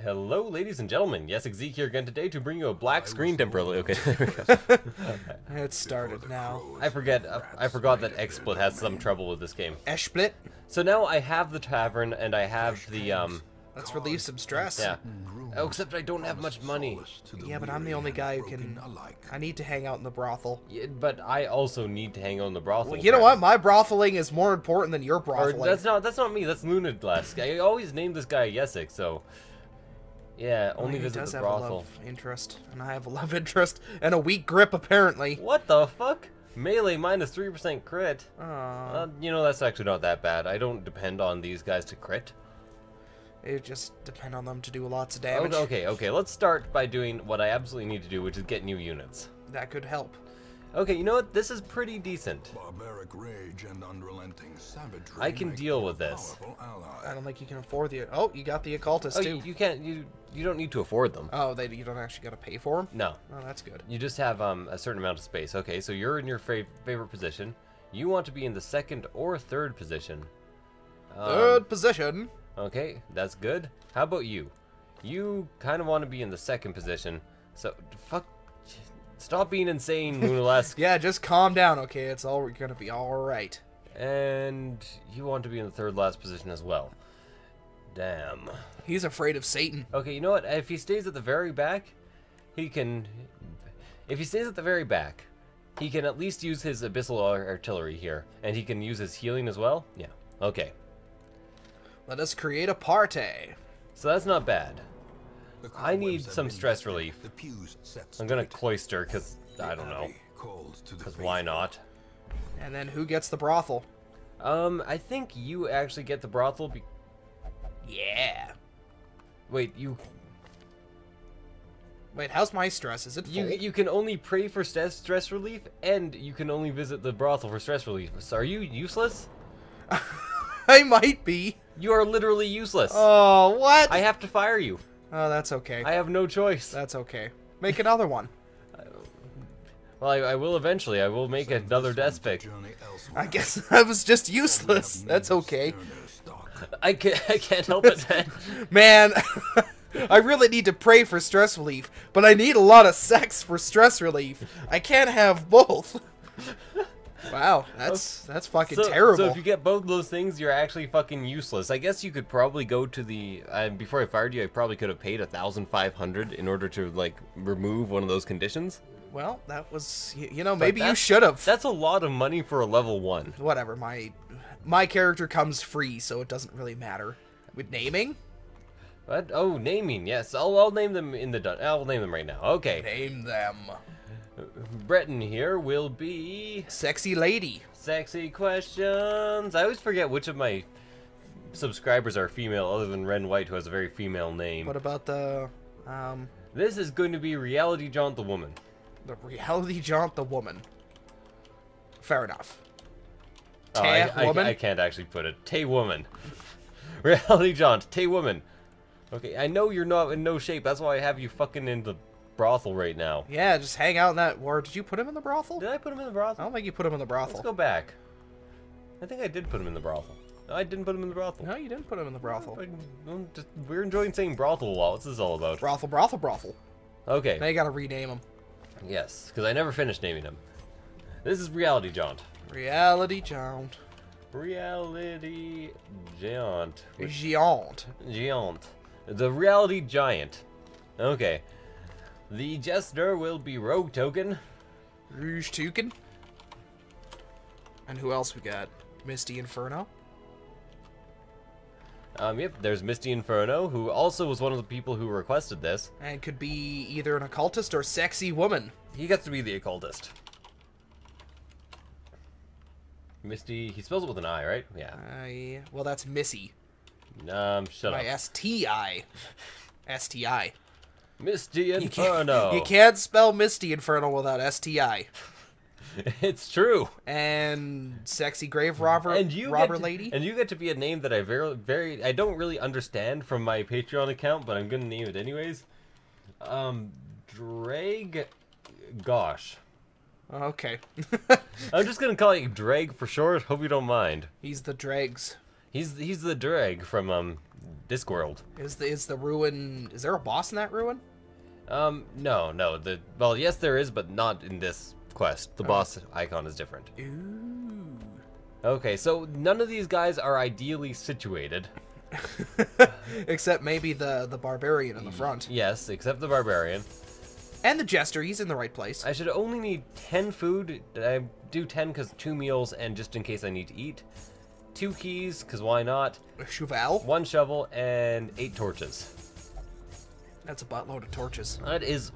Hello, ladies and gentlemen. Yessik Ziiq here again today to bring you a black screen temporarily. Okay, there we go. It started now. I forgot that XSplit has some trouble with this game. XSplit? So now I have the tavern and I have the Let's relieve some stress. yeah. Oh, except I don't have much money. Yeah, but I'm the only guy who can. I need to hang out in the brothel. Yeah, but I also need to hang out in the brothel. Well, you know what? My brotheling is more important than your Or brotheling. that's not me. That's Lunadlesk. I always named this guy Yessik. So yeah, only He visit does the have a brothel. love interest, and I have a love interest and a weak grip apparently. What the fuck? Melee minus 3% crit. Aww. You know, that's actually not that bad. I don't depend on these guys to crit. It just depend on them to do lots of damage. Okay, let's start by doing what I absolutely need to do, which is get new units. That could help. Okay, you know what? This is pretty decent. Barbaric rage and unrelenting savagery I can make deal you a with this. powerful ally. I don't think you can afford the. Oh, you got the occultist Oh, too. you can't. You don't need to afford them. Oh, you don't actually got to pay for them. No, Oh, that's good. you just have a certain amount of space. Okay, so you're in your favorite position. You want to be in the second or third position. Third position. Okay, that's good. How about you? You kind of want to be in the second position. So, fuck. Stop being insane, Lunalesk. Yeah, just calm down, okay? It's all gonna be all right. And you want to be in the third last position as well. Damn. He's afraid of Satan. Okay, you know what? If he stays at the very back, he can... If he stays at the very back, he can at least use his abyssal artillery here. And he can use his healing as well? Yeah. Okay. Let us create a party. So that's not bad. The I need cobwebs have some been stress lifted, relief. the pews set I'm gonna straight. cloister, because... I don't The know. abbey calls to the Because why faithful. not? And then who gets the brothel? I think you actually get the brothel Yeah. Wait, you... Wait, how's my stress? Is it full? You can only pray for stress relief, and you can only visit the brothel for stress relief. So are you useless? I might be. You are literally useless. Oh, what? I have to fire you. Oh, that's okay. I have no choice. That's okay. Make another one. Well, I will eventually. I will make another death pick. Journey elsewhere. I guess I was just useless. That's okay. I can't help it, man. Man, I really need to pray for stress relief, but I need a lot of sex for stress relief. I can't have both. Wow, that's fucking terrible. So if you get both those things, you're actually fucking useless. I guess you could probably go to the... before I fired you, I probably could have paid 1,500 in order to, like, remove one of those conditions. Well, that was, you know, maybe you that's- should have. That's a lot of money for a level 1. Whatever, my character comes free, so it doesn't really matter. With naming? What? Oh, naming. Yes, I'll name them in the... I'll name them right now. Okay. Name them. Breton here will be... Sexy lady. Sexy questions. I always forget which of my subscribers are female other than Ren White, who has a very female name. What about the This is going to be Reality Jaunt the Woman. reality jaunt the woman? Fair enough. Oh, Woman? I can't actually put it. Tay Woman. Reality Jaunt. Tay Woman. Okay, I know you're not in no shape. That's why I have you fucking in the brothel right now. Yeah, just hang out in that. Or did you put him in the brothel? Did I put him in the I brothel? don't think you put him in the brothel. Let's go back. I think I did put him in the brothel. No, I didn't put him in the brothel. No, you didn't put him in the brothel. We're enjoying saying brothel a lot. What's this all about? Brothel, brothel, brothel. Now Okay. you gotta rename him. Yes, because I never finished naming him. This is Reality Jaunt. Reality jaunt. Reality Jaunt. Giant. Giant. The Reality Giant. Okay. The Jester will be Rogue Token. Rouge Toucan. And who else we got? Misty Inferno. Yep, there's Misty Inferno, who also was one of the people who requested this. And could be either an occultist or sexy woman. He gets to be the occultist. Misty, he spells it with an I, right? Yeah. Well, that's Missy. Shut By up. S-T-I. S-T-I. Misty Inferno. You can't spell Misty Inferno without S-T-I. It's true. And sexy grave robber, And you robber get to, lady. And you get to be a name that I I don't really understand from my Patreon account, but I'm gonna name it anyways. Drag Gosh. Okay. I'm just gonna call you Drag for short. Hope you don't mind. He's the dregs. He's the drag from Discworld. Is the ruin? Is there a boss in that ruin? No. Well, yes, there is, but not in this quest. The boss icon is different. Ooh. Okay, so none of these guys are ideally situated. Except maybe the barbarian in the front. Yes, except the barbarian. And the jester, he's in the right place. I should only need 10 food. I do 10 because 2 meals and just in case I need to eat. 2 keys, because why not? A cheval? 1 shovel and 8 torches. That's a buttload of torches. That is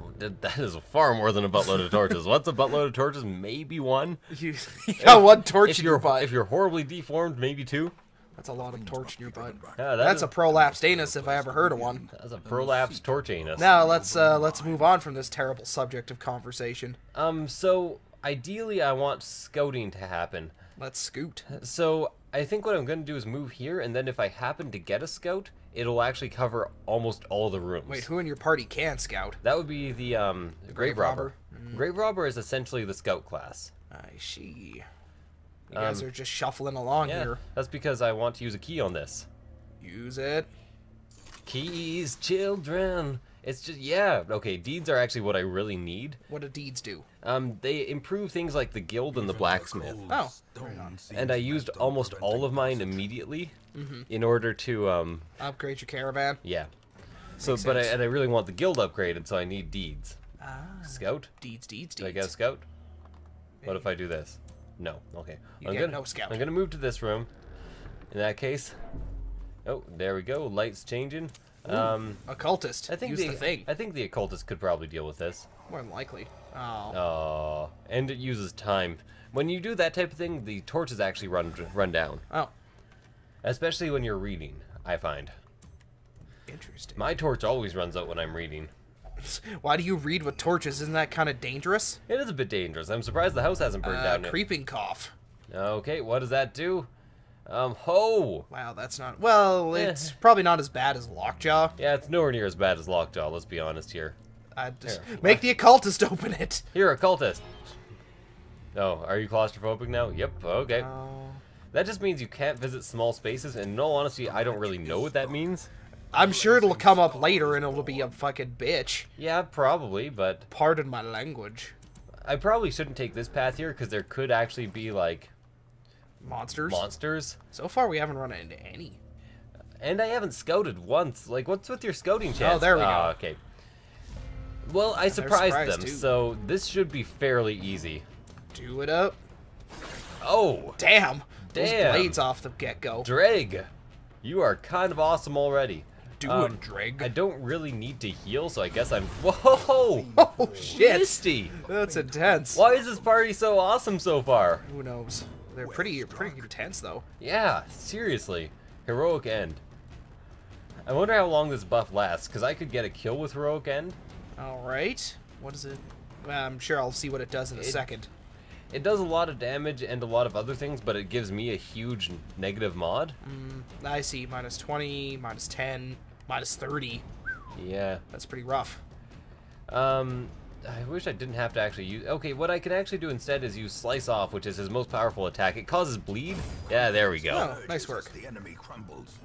far more than a buttload of torches. What's a buttload of torches? Maybe 1. You got 1 torch If in your butt. if you're horribly deformed, maybe 2. That's a lot of torch in your butt. Yeah, That's a prolapsed anus if I ever heard of one. That's a prolapse torch anus. Now let's move on from this terrible subject of conversation. So ideally I want scouting to happen. Let's scoot. So I think what I'm going to do is move here, and then if I happen to get a scout, it'll actually cover almost all the rooms. Wait, who in your party can scout? That would be the Grave Robber. Robber? Grave Robber is essentially the scout class. I see. You guys are just shuffling along Yeah, here. that's because I want to use a key on this. Use it. Keys, children. It's just, yeah, okay, deeds are actually what I really need. What do deeds do? They improve things like the guild and the blacksmith. Oh, right on. And I used almost all of mine immediately in order to, Upgrade your caravan. yeah. So, Makes but I sense. really want the guild upgraded, so I need deeds. Ah. Scout? Deeds. Do I get a scout? What if I do this? No. Okay. You get no scout. I'm gonna move to this room. In that case. Oh, there we go. Lights changing. Occultist. I think Use the thing. I think the occultist could probably deal with this. More than likely. Oh. Oh, and it uses time. When you do that type of thing, the torches actually run down. Oh. Especially when you're reading, I find. Interesting. My torch always runs out when I'm reading. Why do you read with torches? Isn't that kind of dangerous? It is a bit dangerous. I'm surprised the house hasn't burned down yet. Creeping cough. Okay, what does that do? Ho! Wow, that's not... Well, it's probably not as bad as Lockjaw. Yeah, it's nowhere near as bad as Lockjaw, let's be honest here. Just Here. make the occultist open it. Here, occultist! Oh, are you claustrophobic now? Yep, okay. Oh. That just means you can't visit small spaces, and in all honesty, I don't really know what that means. I'm sure it'll come up later and it'll be a fucking bitch. Yeah, probably, but Pardon my language. I probably shouldn't take this path here, because there could actually be, like, Monsters? monsters. So far, we haven't run into any. And I haven't scouted once. Like, what's with your scouting chance? Oh, there we go. Okay. Well, I surprised them, too. so this should be fairly easy. Do it up. Oh, Damn. Those Damn. blades off the get-go. Dreg, you are kind of awesome already. Do it, Dreg. I don't really need to heal, so I guess I'm... Whoa! Oh, shit. Misty! That's intense. Why is this party so awesome so far? Who knows? They're pretty intense, though. Yeah, seriously. Heroic End. I wonder how long this buff lasts, because I could get a kill with Heroic End. Alright. What is it? I'm sure I'll see what it does in a second. It does a lot of damage and a lot of other things, but it gives me a huge negative mod. I see. Minus 20, minus 10, minus 30. Yeah. That's pretty rough. I wish I didn't have to actually use... Okay, what I can actually do instead is use Slice Off, which is his most powerful attack. It causes bleed. Yeah, there we go. Oh, nice work. The enemy crumbles.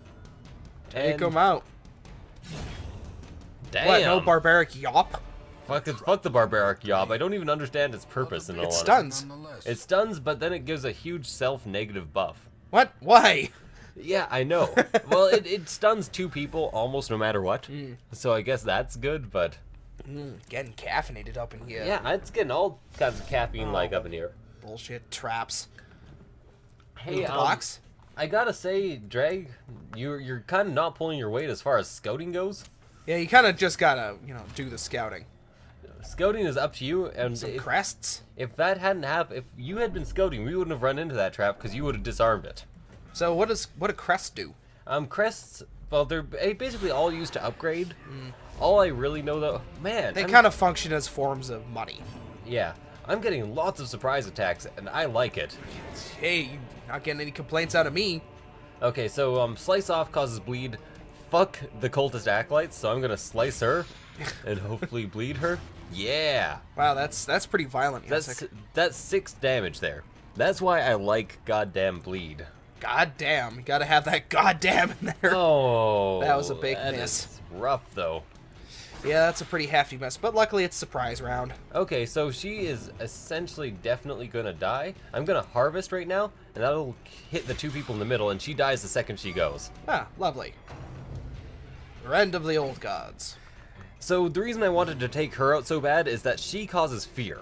Take And- him out. Damn. What, no barbaric yop? Fuck the barbaric yob. I don't even understand its purpose in all It honesty. stuns. Nonetheless, It stuns, but then it gives a huge self-negative buff. What? Why? Yeah, I know. Well, it stuns 2 people almost no matter what. So I guess that's good, but... Getting caffeinated up in here. Yeah, it's getting all kinds of caffeine-like up in here. Bullshit traps. Hey, Loot the box? I gotta say, Drag, you're kind of not pulling your weight as far as scouting goes. Yeah, you kind of just gotta, do the scouting. Scouting is up to you, and Some if, crests. if that hadn't happened, if you had been scouting, we wouldn't have run into that trap because you would have disarmed it. So what do crests do? Crests, well, they're basically all used to upgrade. All I really know, though, man, They kind of function as forms of money. yeah, I'm getting lots of surprise attacks, and I like it. Hey, you're not getting any complaints out of me. Okay, so Slice Off causes bleed. Fuck the cultist acolytes, so I'm gonna slice her and hopefully bleed her. Yeah, Wow, that's pretty violent, that's Yessik. 6 damage there. That's why I like goddamn bleed. God damn. You gotta have that goddamn in there. Oh, That was a big that miss. is rough though. Yeah, that's a pretty hefty miss, but luckily it's surprise round. Okay, so she is essentially definitely gonna die. I'm gonna harvest right now, and that'll hit the two people in the middle, and she dies the second she goes. Ah, lovely. End of the old gods. So the reason I wanted to take her out so bad is that she causes fear.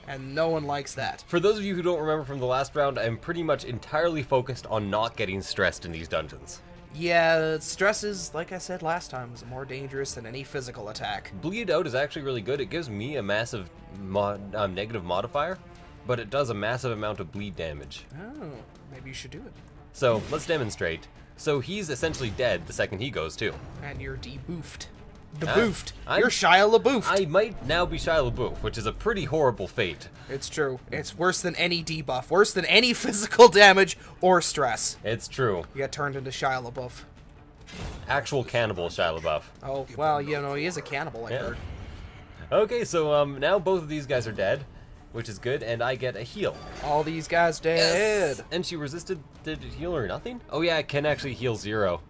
And no one likes that. For those of you who don't remember from the last round, I'm pretty much entirely focused on not getting stressed in these dungeons. Yeah, stress is, like I said last time, is more dangerous than any physical attack. Bleed out is actually really good. It gives me a massive negative modifier, but it does a massive amount of bleed damage. Oh, maybe you should do it. So let's demonstrate. So he's essentially dead the second he goes too. And you're deboofed. Deboofed. I'm- You're Shia LaBeoufed. I might now be Shia LaBeouf, which is a pretty horrible fate. It's true. It's worse than any debuff. Worse than any physical damage or stress. It's true. You get turned into Shia LaBeouf. Actual cannibal Shia LaBeouf. Oh, well, you know, he is a cannibal, I Yeah. heard. Okay, so now both of these guys are dead, which is good, and I get a heal. All these guys dead. And she resisted. Did it heal her nothing? Oh yeah, it can actually heal 0.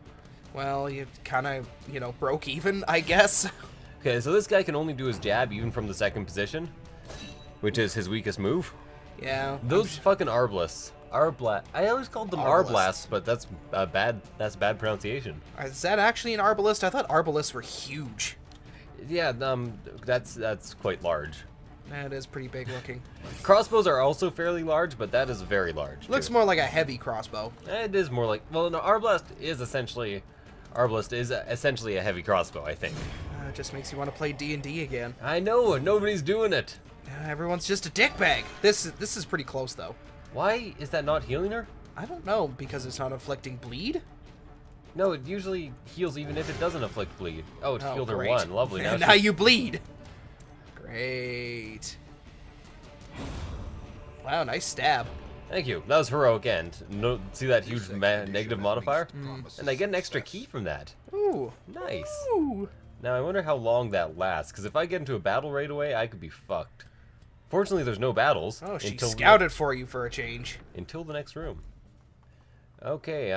Well, you kind of, you know, broke even, I guess. Okay, so this guy can only do his jab even from the second position, which is his weakest move. Yeah. Those fucking arblasts. Arblast. I always called them Arbalasts. arblasts, but that's bad. That's bad pronunciation. Is that actually an arbalist? I thought arbalists were huge. Yeah, that's quite large. That is pretty big looking. Crossbows are also fairly large, but that is very large. Looks too. more like a heavy crossbow. It is more like, well, no, arbalest is essentially a heavy crossbow, I think. It just makes you want to play D&D again. I know, and nobody's doing it. Everyone's just a dickbag. This is pretty close though. Why is that not healing her? I don't know, because it's not inflicting bleed. No, it usually heals even if it doesn't inflict bleed. Oh, it healed her great. 1. Lovely. And Now now she- you bleed. Great. Wow, nice stab. Thank you. That was heroic end. No, see that huge negative modifier? And I get an extra key from that. Ooh. Nice. Ooh. Now I wonder how long that lasts, because if I get into a battle right away, I could be fucked. Fortunately, there's no battles. Oh, she until scouted for you for a change. until the next room. Okay,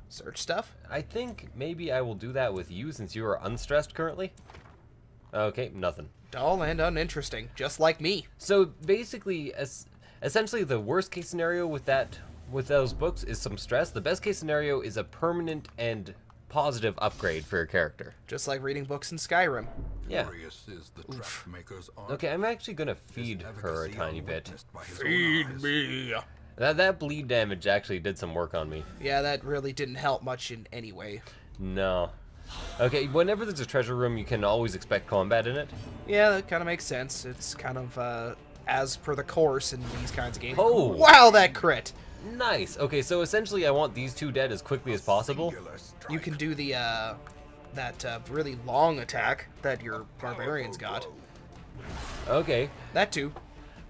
Search stuff? I think maybe I will do that with you since you are unstressed currently. Okay, nothing. Dull and uninteresting, just like me. So basically, essentially the worst case scenario with those books is some stress. The best case scenario is a permanent and positive upgrade for your character. Just like reading books in Skyrim. Yeah. Glorious is the trap maker's art. Okay, I'm actually gonna feed her a tiny bit. me. That bleed damage actually did some work on me. Yeah, that really didn't help much in any way. No. Okay, whenever there's a treasure room, you can always expect combat in it. Yeah, that kind of makes sense. It's kind of as per the course in these kinds of games. Oh. Wow, that crit! Nice. Okay, so essentially I want these two dead as quickly as possible. You can do the that really long attack that your barbarians got. Okay, That too.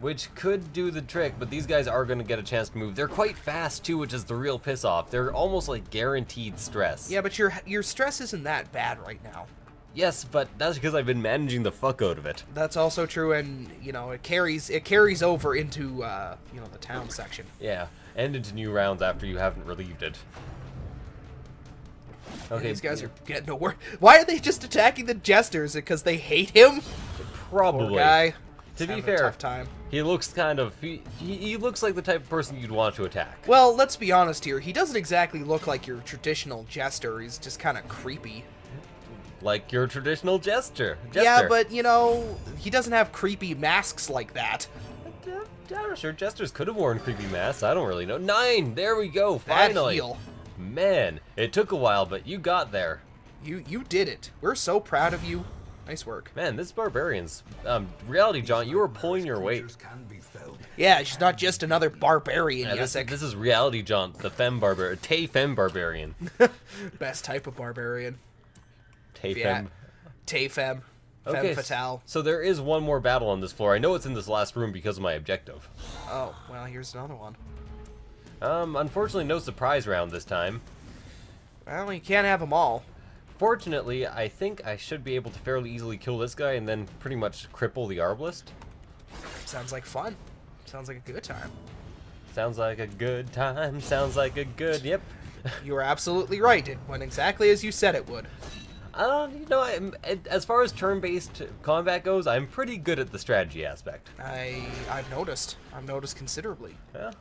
which could do the trick, but these guys are going to get a chance to move. They're quite fast too, which is the real piss off. They're almost like guaranteed stress. Yeah, but your stress isn't that bad right now. Yes, but that's because I've been managing the fuck out of it. That's also true, and you know it carries over into you know the town section. Yeah, and into new rounds after you haven't relieved it. Okay, These guys are getting to work. Why are they just attacking the jesters? Because they hate him? probably. Poor guy. To He's be having a fair, tough time. he looks kind of he looks like the type of person you'd want to attack. Well, let's be honest here. He doesn't exactly look like your traditional jester. He's just kind of creepy. Like your traditional jester. Yeah, but you know, he doesn't have creepy masks like that. I'm sure jesters could have worn creepy masks. I don't really know. 9! There we go, That finally. heal. Man, it took a while, but you got there. You did it. We're so proud of you. Nice work. Man, this barbarians. Reality John, you were pulling your weight. Can be felled. Yeah, she's not just another barbarian, Yeah, this Yessik. is Reality John, the femme barbarian. Tay femme barbarian. Best type of barbarian. Tay Yeah. femme. Tay femme. Femme Okay, fatale. so there is one more battle on this floor. I know it's in this last room because of my objective. Oh, well, here's another one. Unfortunately, no surprise round this time. Well, you can't have them all. Fortunately, I think I should be able to fairly easily kill this guy and then pretty much cripple the arbalist. Sounds like fun. Sounds like a good time. Sounds like a good time. Sounds like a good. Yep. You were absolutely right. It went exactly as you said it would. You know, as far as turn-based combat goes, I'm pretty good at the strategy aspect. I've noticed. I've noticed considerably. Yeah.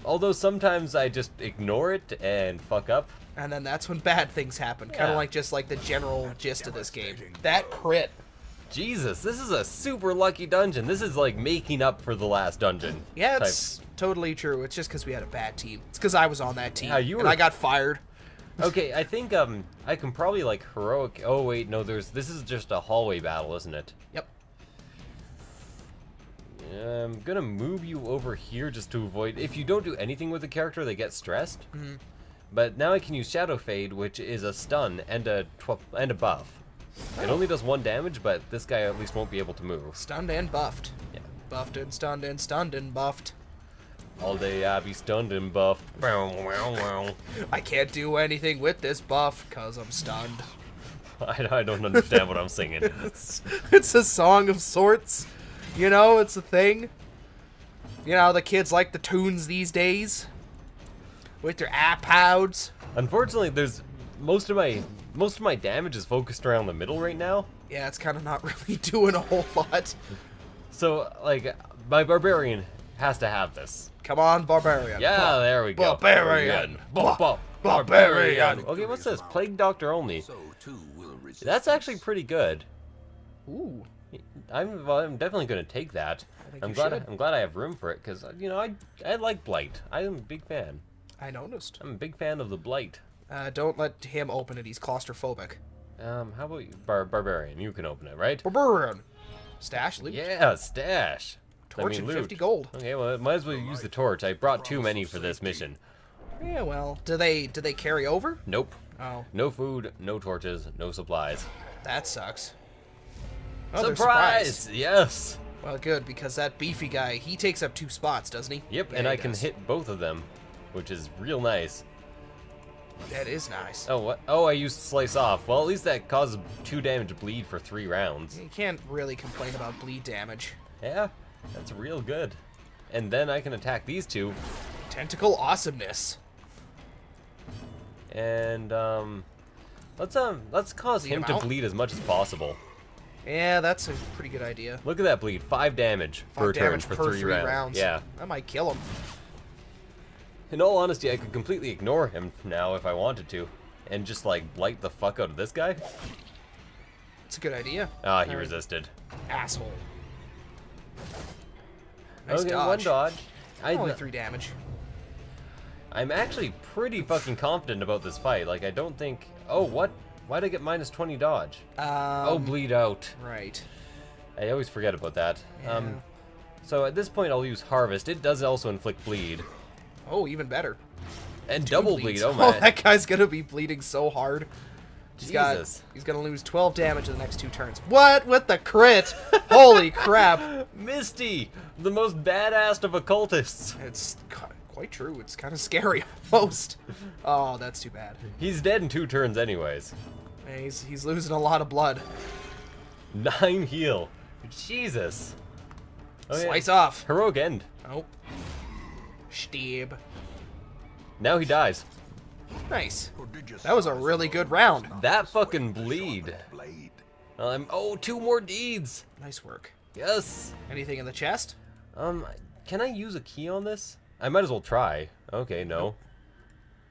Although sometimes I just ignore it and fuck up. And then that's when bad things happen. Kind Yeah. of like just like the general gist of this game. That crit. Jesus, this is a super lucky dungeon. This is like making up for the last dungeon. Yeah, type. it's totally true. It's just because we had a bad team. It's because I was on that team. Yeah, you and were- I got fired. Okay, I think I can probably like heroic. Oh wait, no, this is just a hallway battle, isn't it? Yep. I'm gonna move you over here just to avoid. If you don't do anything with the character, they get stressed. Mm-hmm. But now I can use Shadow Fade, which is a stun and a buff. It only does 1 damage, but this guy at least won't be able to move. Stunned and buffed. Yeah. Buffed and stunned and stunned and buffed. All day I be stunned and buffed. I can't do anything with this buff because I'm stunned. I don't understand what I'm singing. It's a song of sorts. You know, it's a thing. You know, the kids like the tunes these days. With their iPods. Unfortunately, there's most of my damage is focused around the middle right now. Yeah, it's kind of not really doing a whole lot. So, like, my barbarian has to have this. Come on, barbarian. Yeah, there we go. Barbarian. Barbarian. Okay, what's this? Plague Doctor only. So too will resist. That's actually pretty good. Ooh. I'm definitely gonna take that. think I'm you glad should. I'm glad I have room for it because you know I like Blight. I am a big fan. I noticed. I'm a big fan of the Blight. Don't let him open it. He's claustrophobic. How about you, Barbarian? You can open it, right? Barbarian. Stash loot. Yeah, stash. Torch and loot. 50 gold. Okay, well, might as well use the torch. I brought too many for this mission. Yeah, well, do they carry over? Nope. Oh, No food, no torches, no supplies. that sucks. Oh, they're Surprise! surprised. Yes. Well, good, because that beefy guy, he takes up 2 spots, doesn't he? Yep, Yeah, and he I can does. hit both of them, which is real nice. That is nice. Oh, what? Oh, I used Slice Off. Well, at least that causes 2 damage bleed for 3 rounds. You can't really complain about bleed damage. Yeah, that's real good. And then I can attack these 2. Tentacle awesomeness. And let's cause Bleed him him to out? bleed as much as possible. Yeah, that's a pretty good idea. Look at that bleed. 5 damage 5 per turn damage for per 3 3 rounds. Yeah. That might kill him. In all honesty, I could completely ignore him now if I wanted to, and just like blight the fuck out of this guy. It's a good idea. Ah, he Alright. resisted. Asshole. Nice Okay, dodge. 1 dodge. Only 3 damage. I'm actually pretty fucking confident about this fight. Like, I don't think... Oh, what? Why'd I get minus 20 dodge? Oh, bleed out. Right. I always forget about that. Yeah. So at this point, I'll use Harvest. It does also inflict bleed. Oh, even better. And 2 double bleeds. bleed, oh my. that guy's gonna be bleeding so hard. He's Jesus. gonna lose 12 damage in the next 2 turns. What? With the crit? Holy crap. Misty! The most badass of occultists. It's quite true. It's kind of scary, almost. Oh, that's too bad. He's dead in 2 turns anyways. Yeah, he's losing a lot of blood. 9 heal. Jesus. Okay. Slice off. Heroic end. Oh. Stieb. Now he dies. Nice. Prodigious That was a really good round. That fucking bleed. blade. Oh, 2 more deeds. Nice work. Yes. Anything in the chest? Can I use a key on this? I might as well try. Okay, no.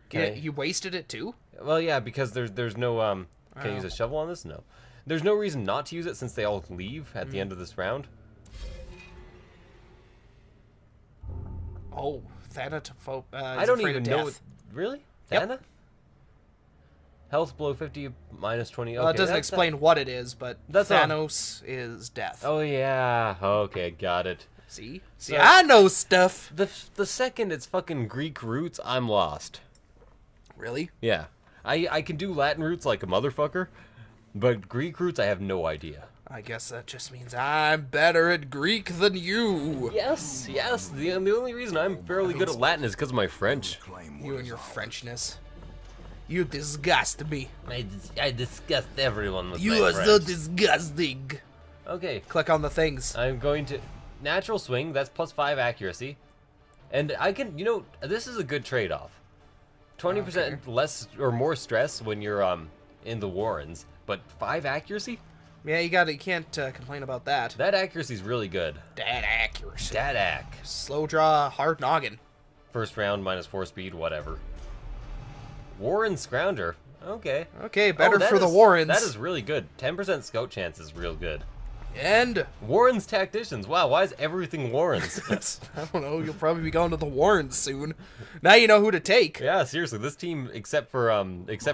Can I- You wasted it too? Well, yeah, because there's no Can I use a shovel on this? No. There's no reason not to use it since they all leave at the end of this round. Oh, Thanatophobe. I don't even know. Death. Really? Yep. Thana? Health below 50, minus 20. Okay, Well, it doesn't that- explain what it is, but That's all. Thanos is death. Oh yeah. Okay, got it. See? So- See, I know stuff. The second it's fucking Greek roots, I'm lost. Really? Yeah. I can do Latin roots like a motherfucker, but Greek roots I have no idea. I guess that just means I'm better at Greek than you. Yes, yes. The only reason I'm fairly good at Latin is because of my French. Claim You what and is your ours. Frenchness. You disgust me. I disgust everyone with You my are French. so disgusting. Okay, Click on the things. I'm going to natural swing. That's plus 5 accuracy. And I can, you know, this is a good trade-off. 20% less or more stress when you're in the Warrens, but 5 accuracy? Yeah, you can't complain about that. That accuracy's really good. That accuracy. Dat ac. Slow draw, hard noggin. First round, -4 speed, whatever. Warren Scrounger. Okay. Okay, better that for the is- Warrens. That is really good. 10% scout chance is real good. And Warren's Tacticians. Wow, why is everything Warren's? I don't know. You'll probably be going to the Warrens soon. Now you know who to take. Yeah, seriously, this team, except for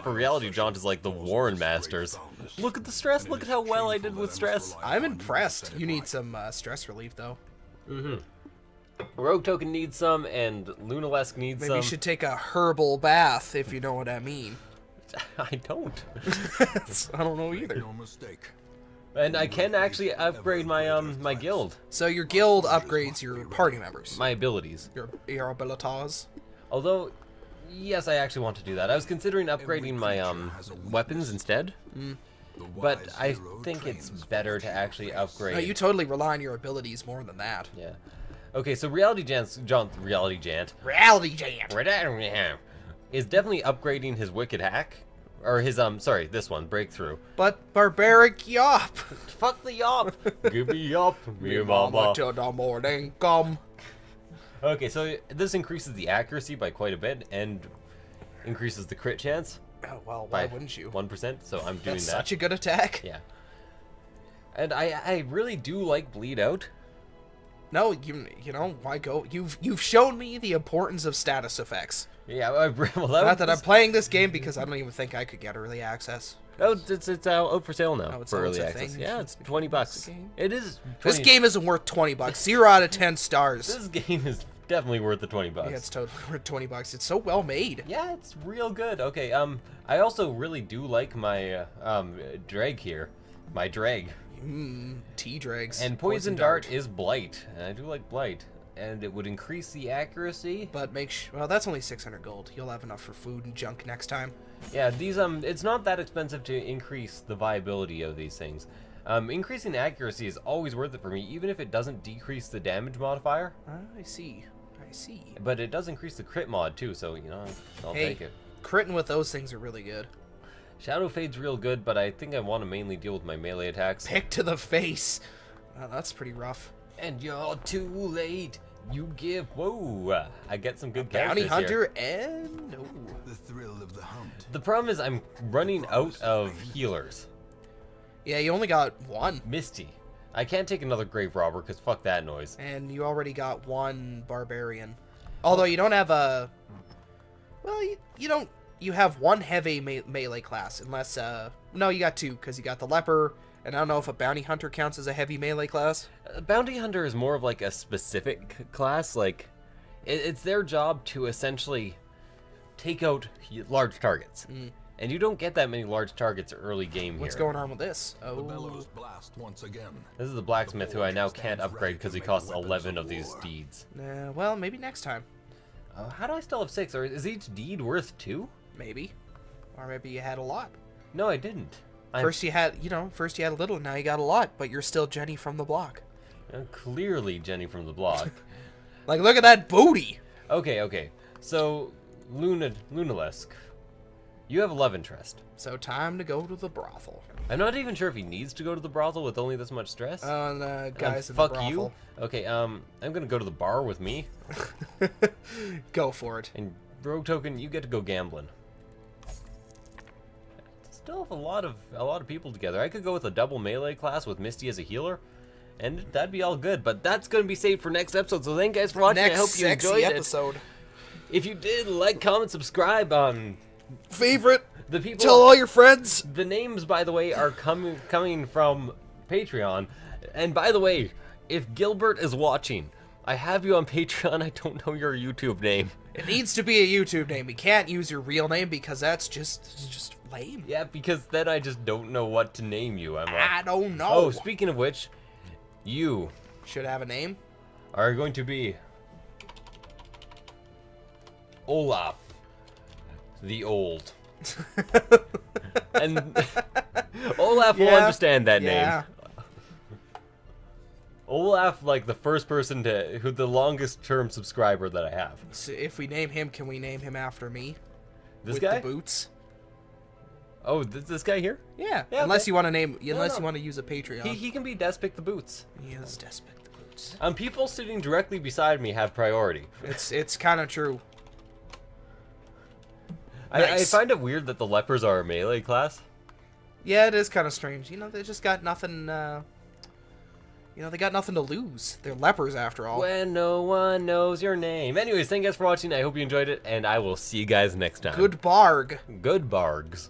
Reality Jaunt, is like the Warren Masters. Look at the stress. Look at how well I did with stress. I'm impressed. You need some stress relief, though. Rogue Token needs some, and Lunalesk needs Maybe some. you should take a herbal bath, if you know what I mean. I don't. I don't know either. No mistake. And I can actually upgrade my my guild, So your guild upgrades your party members. my abilities. Your abilities. Although, yes, I actually want to do that. I was considering upgrading my weapons instead, but I think it's better to actually upgrade. No, you totally rely on your abilities more than that. Yeah. Okay, so Reality Jant Reality Jam. is definitely upgrading his Wicked Hack, or his sorry, this one, Breakthrough. But barbaric yop. Fuck the yop. Give me up, me Mama mama. till the morning come. Okay, so this increases the accuracy by quite a bit and increases the crit chance Oh, well, why by wouldn't you? 1%. So I'm doing That's that. such a good attack. Yeah. And I really do like Bleed Out. No, you know why go? You've shown me the importance of status effects. Yeah, well, Not that I'm playing this game because I don't even think I could get early access. Oh, it's out for sale now Oh, it's for a early access. thing? Yeah, it's $20. game? It is. 20, This game isn't worth $20. 0 out of 10 stars. This game is definitely worth the $20. Yeah, it's totally worth $20. It's so well made. Yeah, it's real good. Okay, I also really do like my drag here, my drag. T-Dregs. And Poison Dart is Blight, and I do like Blight, and it would increase the accuracy. But well, that's only 600 gold. You'll have enough for food and junk next time. Yeah, these it's not that expensive to increase the viability of these things. Increasing accuracy is always worth it for me, even if it doesn't decrease the damage modifier. I see. I see. But it does increase the crit mod too, so you know I'll Hey, take it. critting with those things are really good. Shadow Fade's real good, but I think I want to mainly deal with my melee attacks. Pick to the face. That's pretty rough. And you're too late. You give. Whoa! I get some good Bounty characters Hunter here. and no. The thrill of the hunt. The problem is I'm running out of healers. Yeah, you only got one, Misty. I can't take another Grave Robber because fuck that noise. and you already got one Barbarian. Although you don't have a. Well, you don't. You have one heavy melee class, unless no, you got two because you got the Leper, and I don't know if a Bounty Hunter counts as a heavy melee class. Bounty Hunter is more of like a specific class. Like, it's their job to essentially take out large targets. And you don't get that many large targets early game What's here. going on with this? The Oh, bellows blast once again. This is the blacksmith who I now can't upgrade because he costs 11 of these deeds. well, maybe next time. How do I still have 6? Or is each deed worth 2? Maybe, or maybe you had a lot. No, I didn't. First you had a little, now you got a lot, but you're still Jenny from the block. Clearly Jenny from the block. Like, look at that booty. Okay. So, Lunalesk, you have love interest. So time to go to the brothel. I'm not even sure if he needs to go to the brothel with only this much stress. Guys in the Fuck brothel. you. Okay, I'm gonna go to the bar with me. Go for it. And Rogue Token, you get to go gambling. Still have a lot of people together. I could go with a double melee class with Misty as a healer, and that'd be all good. But that's gonna be saved for next episode. So thank you guys for watching. Next I hope you sexy enjoyed episode. it. If you did, like, comment, subscribe. Favorite. The people. Tell all your friends. The names, by the way, are coming from Patreon. And by the way, if Gilbert is watching, I have you on Patreon. I don't know your YouTube name. It needs to be a YouTube name. We can't use your real name because that's just lame. Yeah, because then I just don't know what to name you, Emma. I don't know. Oh, speaking of which, you Should have a name. are going to be Olaf the Old. And Olaf will Yeah, understand that yeah. name. Olaf, like the first person who the longest term subscriber that I have. So if we name him, can we name him after me? This with guy? the boots. Oh, this guy here? Yeah. Yeah, unless okay. you want to name, unless no. you want to use a Patreon. He can be Despic the Boots. He is Despic the Boots. People sitting directly beside me have priority. It's kind of true. I Nice. find it weird that the lepers are a melee class. Yeah, it is kind of strange. You know, they just got nothing. You know, they got nothing to lose. They're lepers after all. When no one knows your name. Anyways, thank you guys for watching. I hope you enjoyed it, and I will see you guys next time. Good barg. Good bargs.